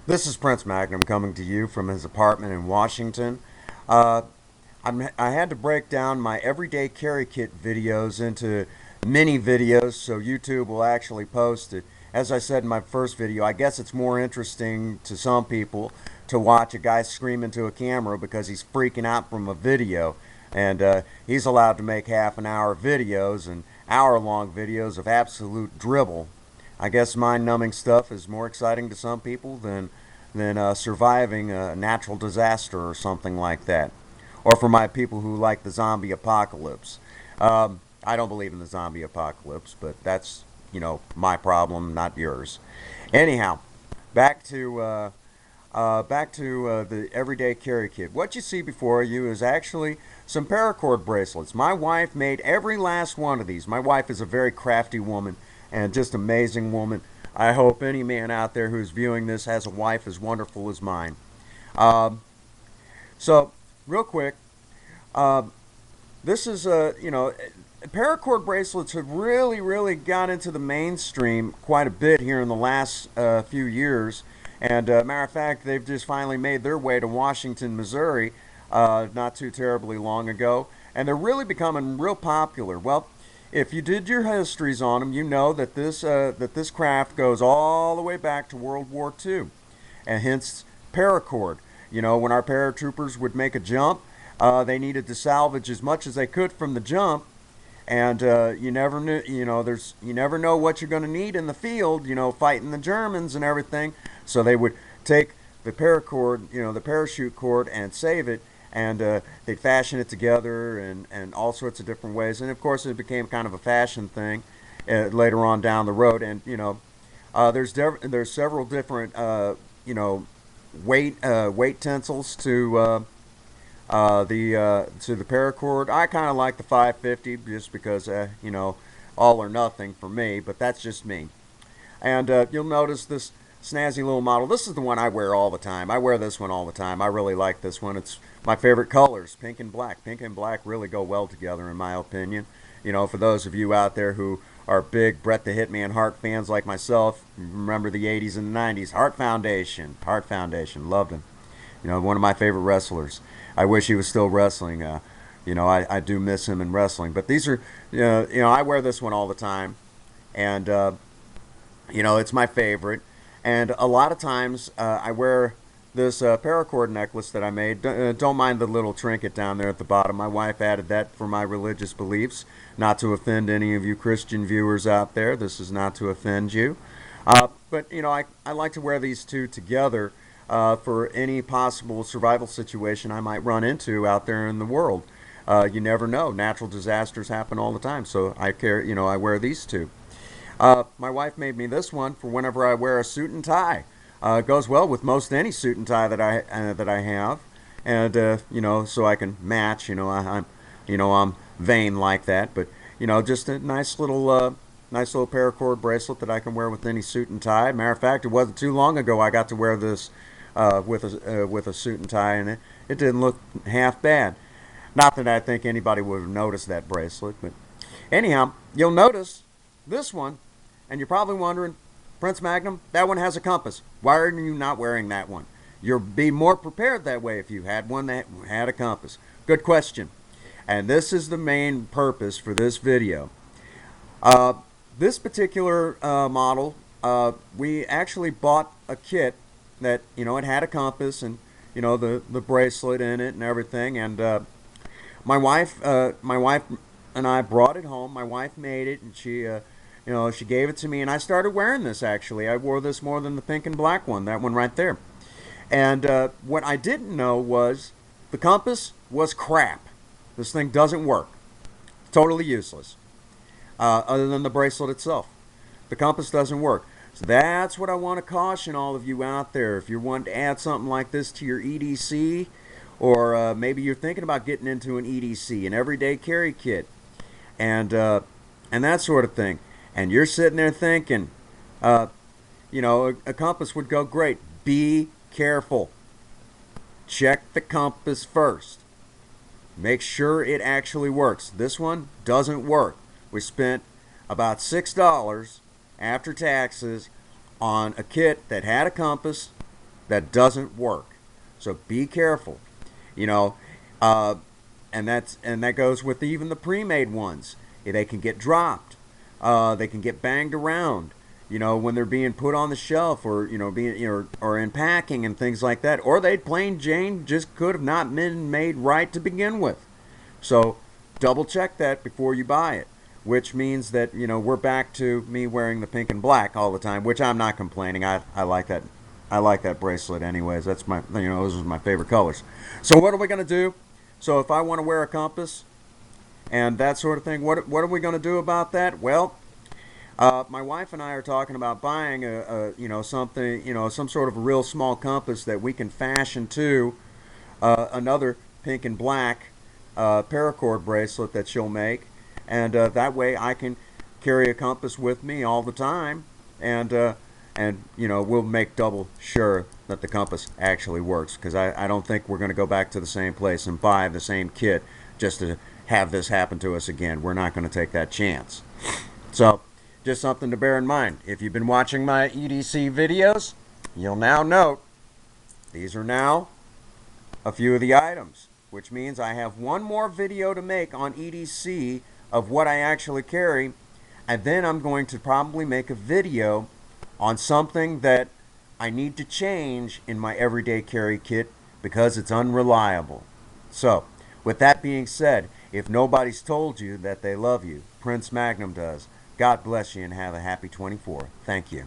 This is Prince Magnum coming to you from his apartment in Washington. Uh, I had to break down my everyday carry kit videos into mini videos so YouTube will actually post it. As I said in my first video, I guess it's more interesting to some people to watch a guy scream into a camera because he's freaking out from a video. And he's allowed to make half an hour videos and hour-long videos of absolute dribble. I guess mind-numbing stuff is more exciting to some people than surviving a natural disaster or something like that. Or for my people who like the zombie apocalypse. I don't believe in the zombie apocalypse, but that's my problem, not yours. Anyhow, back to the everyday carry kit. What you see before you is actually some paracord bracelets. My wife made every last one of these. My wife is a very crafty woman and just amazing woman. I hope any man out there who's viewing this has a wife as wonderful as mine. Um, so, real quick, uh, this is paracord bracelets have really got into the mainstream quite a bit here in the last few years. And matter of fact, they've just finally made their way to Washington, Missouri, not too terribly long ago, and they're really becoming real popular. Well, if you did your histories on them, you know that this craft goes all the way back to World War II, and hence paracord. When our paratroopers would make a jump, they needed to salvage as much as they could from the jump, and you never knew, you never know what you're going to need in the field, fighting the Germans and everything. So they would take the paracord, the parachute cord, and save it, and they'd fashion it together and all sorts of different ways. And of course, it became kind of a fashion thing later on down the road. And there's several different weight tensils to the paracord. I kind of like the 550 just because all or nothing for me, but that's just me. And you'll notice this snazzy little model. This is the one I wear all the time. I wear this one all the time. I really like this one. It's my favorite colors, pink and black. Pink and black really go well together in my opinion. For those of you out there who are big Bret the Hitman Hart fans like myself, remember the 80s and the 90s. Hart Foundation, loved him. One of my favorite wrestlers. I wish he was still wrestling. I do miss him in wrestling. But these are, I wear this one all the time, and it's my favorite. And a lot of times I wear this paracord necklace that I made. Don't mind the little trinket down there at the bottom. My wife added that for my religious beliefs, not to offend any of you Christian viewers out there. This is not to offend you. But I like to wear these two together for any possible survival situation I might run into out there in the world. You never know. Natural disasters happen all the time, so I wear these two. My wife made me this one for whenever I wear a suit and tie. It goes well with most any suit and tie that I have, and so I can match. I'm vain like that, but just a nice little paracord bracelet that I can wear with any suit and tie. Matter of fact, it wasn't too long ago I got to wear this with a suit and tie, and it didn't look half bad. Not that I think anybody would have noticed that bracelet, but anyhow, you'll notice this one, and you're probably wondering, Prince Magnum, that one has a compass. Why are you not wearing that one? You'll be more prepared that way if you had one that had a compass. Good question. And this is the main purpose for this video. Uh, this particular model, we actually bought a kit that it had a compass and the bracelet in it and everything. And my wife and I brought it home. My wife made it, and she gave it to me, and I started wearing this. Actually, I wore this more than the pink and black one. That one right there. And what I didn't know was the compass was crap. This thing doesn't work. Totally useless. Other than the bracelet itself. The compass doesn't work. So that's what I want to caution all of you out there. If you're wanting to add something like this to your EDC, or maybe you're thinking about getting into an EDC, an everyday carry kit, and that sort of thing, and you're sitting there thinking, a compass would go great. Be careful. Check the compass first. Make sure it actually works. This one doesn't work. We spent about $6 after taxes on a kit that had a compass that doesn't work. So be careful, you know, and that goes with even the pre-made ones. They can get dropped, they can get banged around, you know, when they're being put on the shelf, or you know, being, you know, or in packing and things like that, or they plain Jane just could have not been made right to begin with. So double check that before you buy it. Which means that, you know, we're back to me wearing the pink and black all the time, which I'm not complaining. I like that. I like that bracelet anyways. That's my, you know, those are my favorite colors. So what are we going to do? So if I want to wear a compass and that sort of thing, what are we going to do about that? Well, my wife and I are talking about buying you know, something, you know, some sort of a real small compass that we can fashion to another pink and black paracord bracelet that she'll make, and that way I can carry a compass with me all the time, and you know, we'll make double sure that the compass actually works, because I don't think we're going to go back to the same place and buy the same kit just to have this happen to us again. We're not going to take that chance. So just something to bear in mind. If you've been watching my EDC videos, you'll now note these are now a few of the items, which means I have one more video to make on EDC of what I actually carry, and then I'm going to probably make a video on something that I need to change in my everyday carry kit because it's unreliable. So, with that being said, if nobody's told you that they love you, Prince Magnum does. God bless you and have a happy 24. Thank you.